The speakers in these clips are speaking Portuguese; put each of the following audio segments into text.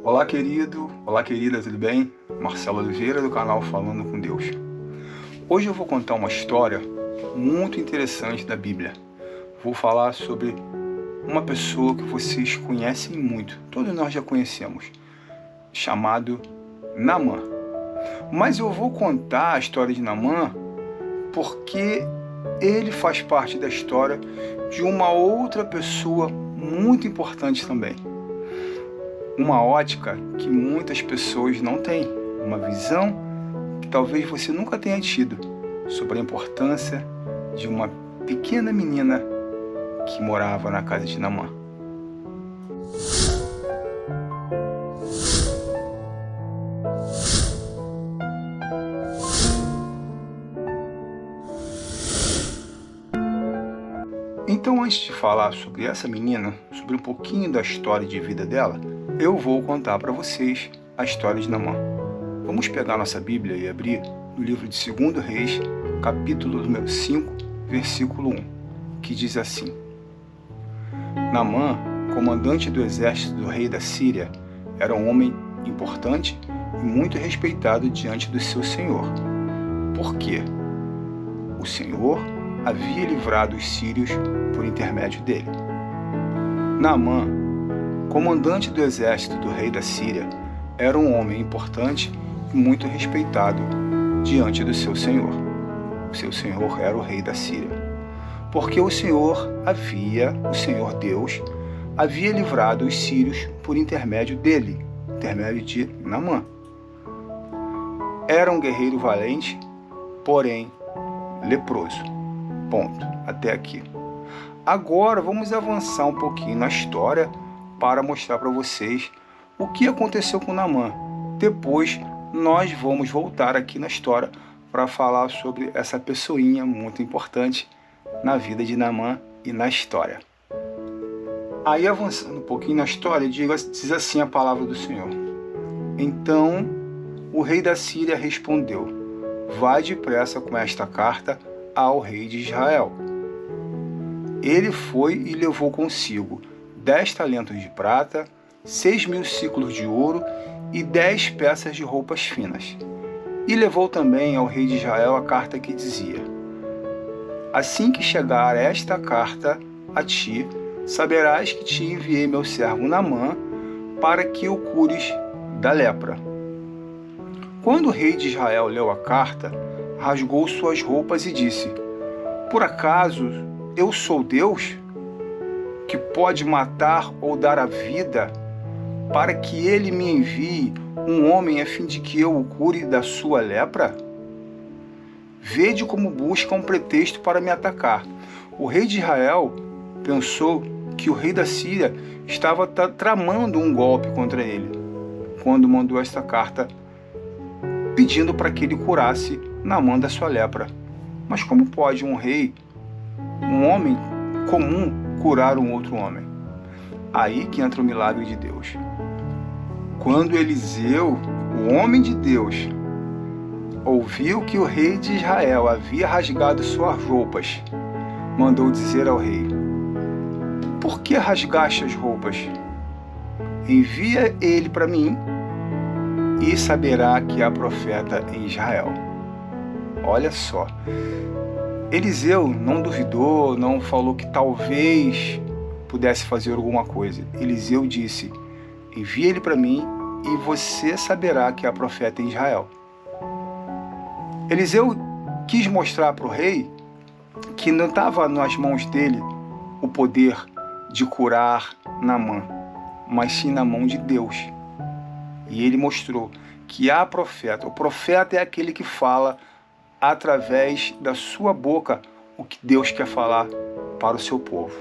Olá, querido, olá, querida, tudo bem? Marcelo Oliveira, do canal Falando com Deus. Hoje eu vou contar uma história muito interessante da Bíblia. Vou falar sobre uma pessoa que vocês conhecem muito, todos nós já conhecemos, chamado Naamã. Mas eu vou contar a história de Naamã porque ele faz parte da história de uma outra pessoa muito importante também. Uma ótica que muitas pessoas não têm, uma visão que talvez você nunca tenha tido sobre a importância de uma pequena menina que morava na casa de Naamã. Então, antes de falar sobre essa menina, sobre um pouquinho da história de vida dela, eu vou contar para vocês a história de Naamã. Vamos pegar nossa Bíblia e abrir no livro de 2 Reis, capítulo número 5, versículo 1, que diz assim: Naamã, comandante do exército do rei da Síria, era um homem importante e muito respeitado diante do seu senhor. Por quê? O Senhor havia livrado os sírios por intermédio dele. Naamã, comandante do exército do rei da Síria, era um homem importante e muito respeitado diante do seu senhor. O seu senhor era o rei da Síria, porque o Senhor Deus, havia livrado os sírios por intermédio dele, intermédio de Naamã. Era um guerreiro valente, porém leproso. Ponto. Até aqui. Agora vamos avançar um pouquinho na história para mostrar para vocês o que aconteceu com Naamã. Depois nós vamos voltar aqui na história para falar sobre essa pessoinha muito importante na vida de Naamã e na história. Aí, avançando um pouquinho na história, diz assim a palavra do Senhor. Então o rei da Síria respondeu: vai depressa com esta carta ao rei de Israel. Ele foi e levou consigo 10 talentos de prata, 6.000 siclos de ouro e 10 peças de roupas finas. E levou também ao rei de Israel a carta que dizia: assim que chegar esta carta a ti, saberás que te enviei meu servo Naamã para que o cures da lepra. Quando o rei de Israel leu a carta, rasgou suas roupas e disse: por acaso eu sou Deus, que pode matar ou dar a vida, para que ele me envie um homem a fim de que eu o cure da sua lepra? Vede como busca um pretexto para me atacar. O rei de Israel pensou que o rei da Síria estava tramando um golpe contra ele, quando mandou esta carta pedindo para que ele curasse Naamã da sua lepra. Mas como pode um rei, um homem comum, curar um outro homem? Aí que entra o milagre de Deus. Quando Eliseu, o homem de Deus, ouviu que o rei de Israel havia rasgado suas roupas, mandou dizer ao rei: por que rasgaste as roupas? Envia ele para mim, e saberá que há profeta em Israel. Olha só, Eliseu não duvidou, não falou que talvez pudesse fazer alguma coisa. Eliseu disse: envia ele para mim e você saberá que há profeta em Israel. Eliseu quis mostrar para o rei que não estava nas mãos dele o poder de curar Naamã, mas sim na mão de Deus. E ele mostrou que há profeta. O profeta é aquele que fala através da sua boca o que Deus quer falar para o seu povo.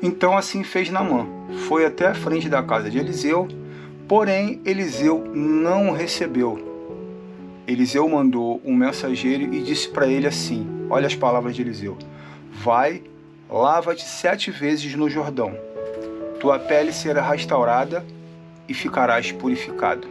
Então assim fez Naamã. Foi até a frente da casa de Eliseu, porém Eliseu não o recebeu. Eliseu mandou um mensageiro e disse para ele assim, olha as palavras de Eliseu: vai, lava-te 7 vezes no Jordão, tua pele será restaurada e ficarás purificado.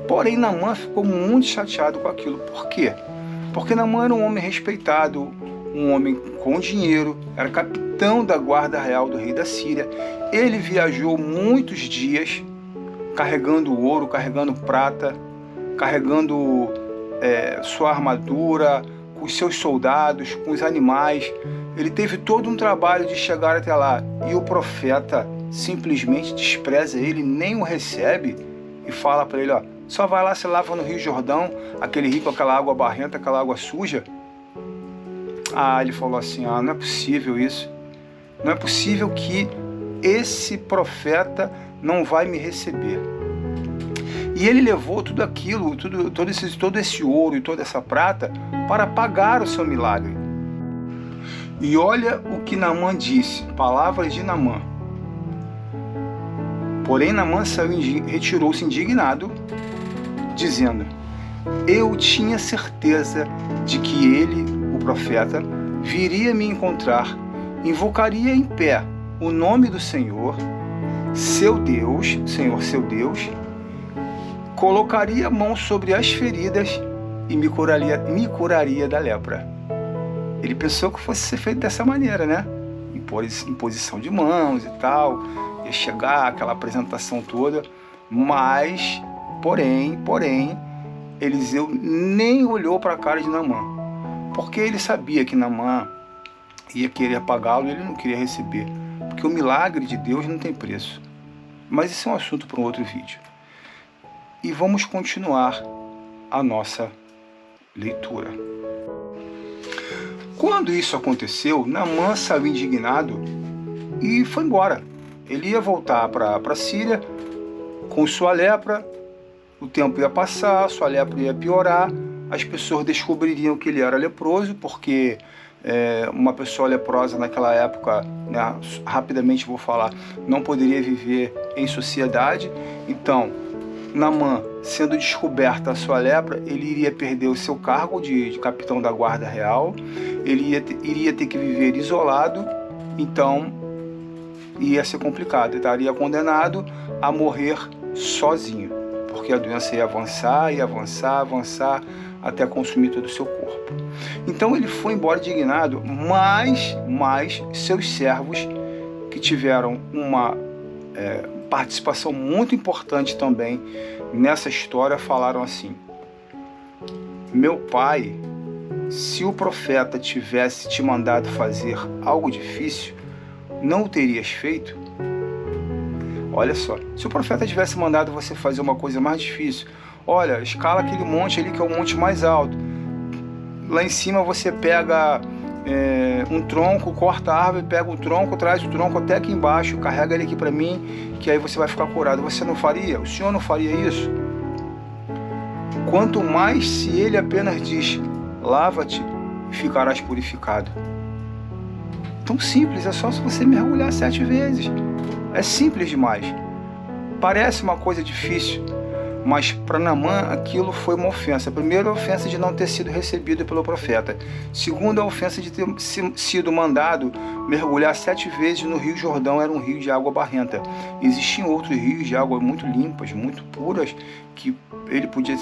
Porém, Naamã ficou muito chateado com aquilo. Por quê? Porque Naamã era um homem respeitado, um homem com dinheiro, era capitão da guarda real do rei da Síria. Ele viajou muitos dias carregando ouro, carregando prata, carregando sua armadura, com os seus soldados, com os animais. Ele teve todo um trabalho de chegar até lá. E o profeta simplesmente despreza ele, nem o recebe e fala para ele, ó, só vai lá, se lava no Rio Jordão, aquele rio com aquela água barrenta, aquela água suja. Ele falou assim, não é possível isso. Não é possível que esse profeta não vai me receber. E ele levou tudo aquilo, todo esse ouro e toda essa prata para pagar o seu milagre. E olha o que Naamã disse, palavras de Naamã. Porém, Naamã retirou-se indignado, dizendo, eu tinha certeza de que ele, o profeta, viria me encontrar, invocaria em pé o nome do Senhor, seu Deus, Senhor seu Deus, colocaria a mão sobre as feridas e me curaria da lepra. Ele pensou que fosse ser feito dessa maneira, né? Imposição de mãos e tal, ia chegar aquela apresentação toda, mas, porém, Eliseu nem olhou para a cara de Naamã, porque ele sabia que Naamã ia querer apagá-lo e ele não queria receber, porque o milagre de Deus não tem preço. Mas isso é um assunto para um outro vídeo. E vamos continuar a nossa leitura. Quando isso aconteceu, Naamã saiu indignado e foi embora. Ele ia voltar para a Síria com sua lepra, o tempo ia passar, sua lepra ia piorar, as pessoas descobririam que ele era leproso, porque uma pessoa leprosa naquela época, né, rapidamente vou falar, não poderia viver em sociedade. Então, Naamã, sendo descoberta a sua lepra, ele iria perder o seu cargo de capitão da guarda real, ele iria ter que viver isolado, então ia ser complicado, ele estaria condenado a morrer sozinho, porque a doença ia avançar, até consumir todo o seu corpo. Então ele foi embora indignado, mas seus servos, que tiveram uma participação muito importante também nessa história, falaram assim: meu pai, se o profeta tivesse te mandado fazer algo difícil, não o terias feito? Olha só, se o profeta tivesse mandado você fazer uma coisa mais difícil, olha, escala aquele monte ali que é o monte mais alto, lá em cima você pega um tronco, corta a árvore, pega o tronco, traz o tronco até aqui embaixo, carrega ele aqui para mim, que aí você vai ficar curado. Você não faria? O Senhor não faria isso? Quanto mais se ele apenas diz, lava-te e ficarás purificado. Tão simples, é só se você mergulhar 7 vezes. É simples demais. Parece uma coisa difícil, mas para Naamã aquilo foi uma ofensa. Primeiro, a ofensa de não ter sido recebido pelo profeta. Segundo, a ofensa de ter sido mandado mergulhar 7 vezes no Rio Jordão. Era um rio de água barrenta. Existiam outros rios de água muito limpas, muito puras, que ele podia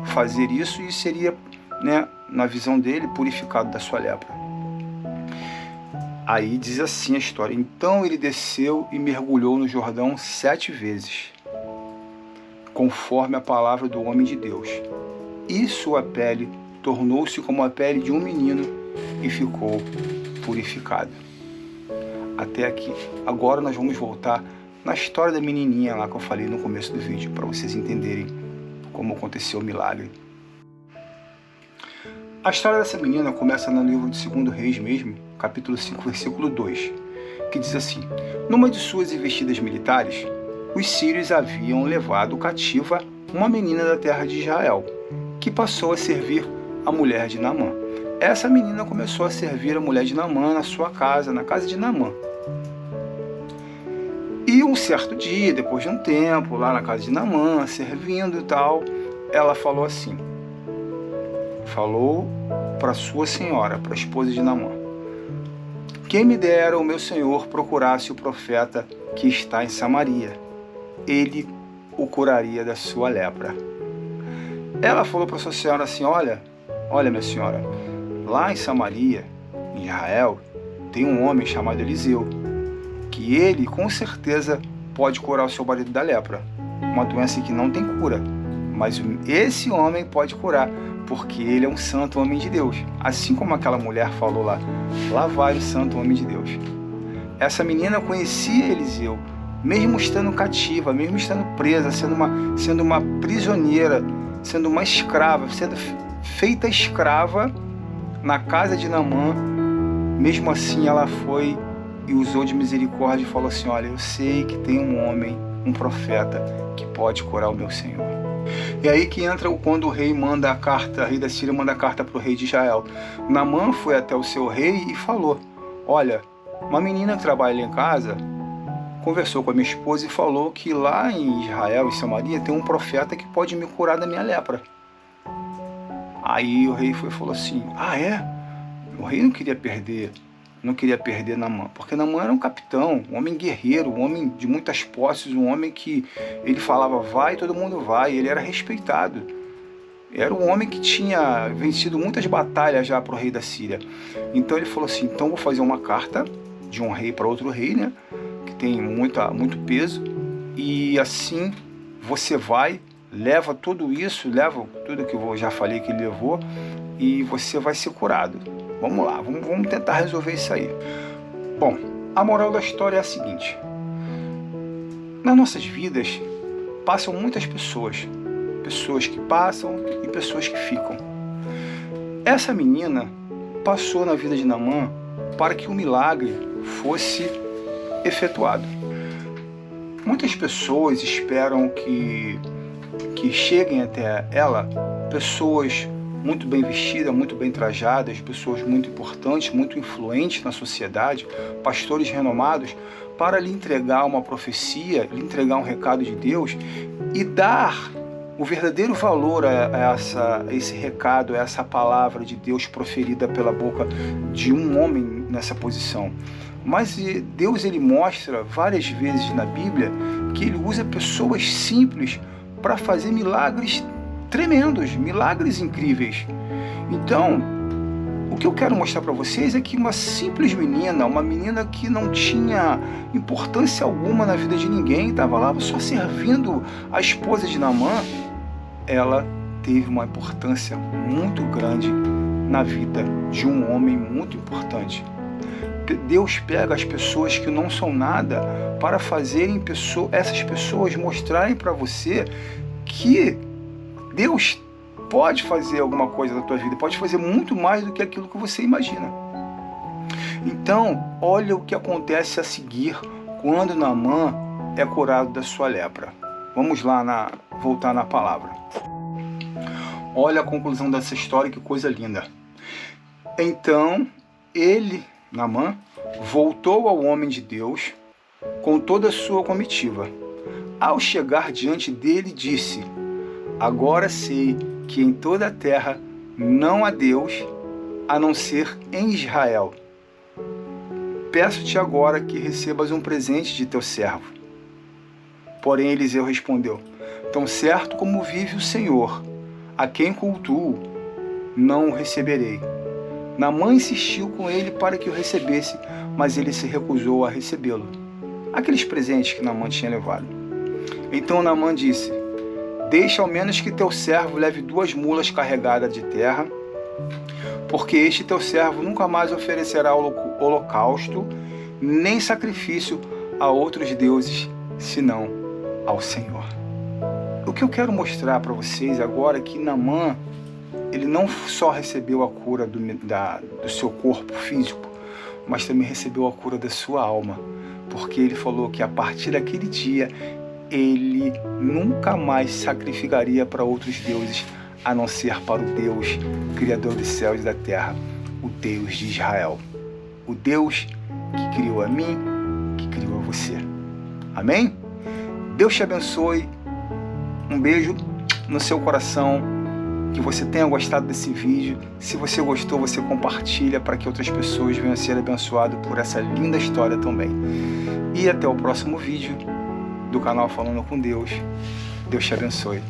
fazer isso e seria, né, na visão dele, purificado da sua lepra. Aí diz assim a história: então ele desceu e mergulhou no Jordão 7 vezes, conforme a palavra do homem de Deus. E sua pele tornou-se como a pele de um menino e ficou purificado. Até aqui. Agora nós vamos voltar na história da menininha lá que eu falei no começo do vídeo, para vocês entenderem como aconteceu o milagre. A história dessa menina começa no livro de 2 Reis mesmo, capítulo 5, versículo 2, que diz assim: numa de suas investidas militares, os sírios haviam levado cativa uma menina da terra de Israel, que passou a servir a mulher de Naamã. Essa menina começou a servir a mulher de Naamã na sua casa, na casa de Naamã. E um certo dia, depois de um tempo, lá na casa de Naamã, servindo e tal, ela falou assim, falou para sua senhora, para a esposa de Naamã: quem me dera o meu senhor procurasse o profeta que está em Samaria, ele o curaria da sua lepra. Ela falou para sua senhora assim: olha minha senhora, lá em Samaria, em Israel, tem um homem chamado Eliseu, que ele com certeza pode curar o seu marido da lepra. uma doença que não tem cura, mas esse homem pode curar, porque ele é um santo homem de Deus. Assim como aquela mulher falou lá vai o santo homem de Deus. Essa menina conhecia Eliseu, mesmo estando cativa, mesmo estando presa, sendo uma prisioneira, sendo uma escrava, sendo feita escrava na casa de Naamã. Mesmo assim ela foi e usou de misericórdia e falou assim: olha, eu sei que tem um homem, um profeta, que pode curar o meu Senhor. E aí que entra quando o rei manda a carta, o rei da Síria manda a carta para o rei de Israel. Naamã foi até o seu rei e falou: olha, uma menina que trabalha em casa conversou com a minha esposa e falou que lá em Israel, em Samaria, tem um profeta que pode me curar da minha lepra. Aí o rei falou assim: ah, é? O rei não queria perder Naamã, porque Naamã era um capitão, um homem guerreiro, um homem de muitas posses, um homem que ele falava vai, todo mundo vai, ele era respeitado. Era um homem que tinha vencido muitas batalhas já para o rei da Síria. Então ele falou assim: então vou fazer uma carta de um rei para outro rei, né, que tem muito peso, e assim você vai, leva tudo isso, leva tudo que eu já falei que ele levou, e você vai ser curado. Vamos lá, vamos tentar resolver isso aí. Bom, a moral da história é a seguinte: nas nossas vidas passam muitas pessoas que passam e pessoas que ficam. Essa menina passou na vida de Naamã para que o milagre fosse efetuado. Muitas pessoas esperam que cheguem até ela pessoas muito bem vestidas, muito bem trajadas, pessoas muito importantes, muito influentes na sociedade, pastores renomados, para lhe entregar uma profecia, lhe entregar um recado de Deus e dar o verdadeiro valor a esse recado, a essa palavra de Deus proferida pela boca de um homem nessa posição. Mas Deus, ele mostra várias vezes na Bíblia que ele usa pessoas simples para fazer milagres tremendos, milagres incríveis. Então, o que eu quero mostrar para vocês é que uma simples menina, uma menina que não tinha importância alguma na vida de ninguém, estava lá só servindo a esposa de Naamã, ela teve uma importância muito grande na vida de um homem muito importante. Deus pega as pessoas que não são nada para fazerem essas pessoas mostrarem para você que Deus pode fazer alguma coisa na tua vida, pode fazer muito mais do que aquilo que você imagina. Então, olha o que acontece a seguir quando Naamã é curado da sua lepra. Vamos lá voltar na palavra. Olha a conclusão dessa história, que coisa linda. Então, Naamã, voltou ao homem de Deus com toda a sua comitiva. Ao chegar diante dele, disse: agora sei que em toda a terra não há Deus a não ser em Israel. Peço-te agora que recebas um presente de teu servo. Porém Eliseu respondeu: tão certo como vive o Senhor, a quem cultuo, não o receberei. Naamã insistiu com ele para que o recebesse, mas ele se recusou a recebê-lo. Aqueles presentes que Naamã tinha levado. Então Naamã disse: deixa ao menos que teu servo leve 2 mulas carregadas de terra, porque este teu servo nunca mais oferecerá holocausto, nem sacrifício a outros deuses, senão ao Senhor. O que eu quero mostrar para vocês agora é que Naamã, ele não só recebeu a cura do seu corpo físico, mas também recebeu a cura da sua alma, porque ele falou que a partir daquele dia ele nunca mais sacrificaria para outros deuses, a não ser para o Deus, Criador dos céus e da terra, o Deus de Israel. O Deus que criou a mim, que criou a você. Amém? Deus te abençoe. Um beijo no seu coração. Que você tenha gostado desse vídeo. Se você gostou, você compartilha para que outras pessoas venham a ser abençoadas por essa linda história também. E até o próximo vídeo do canal Falando com Deus. Deus te abençoe.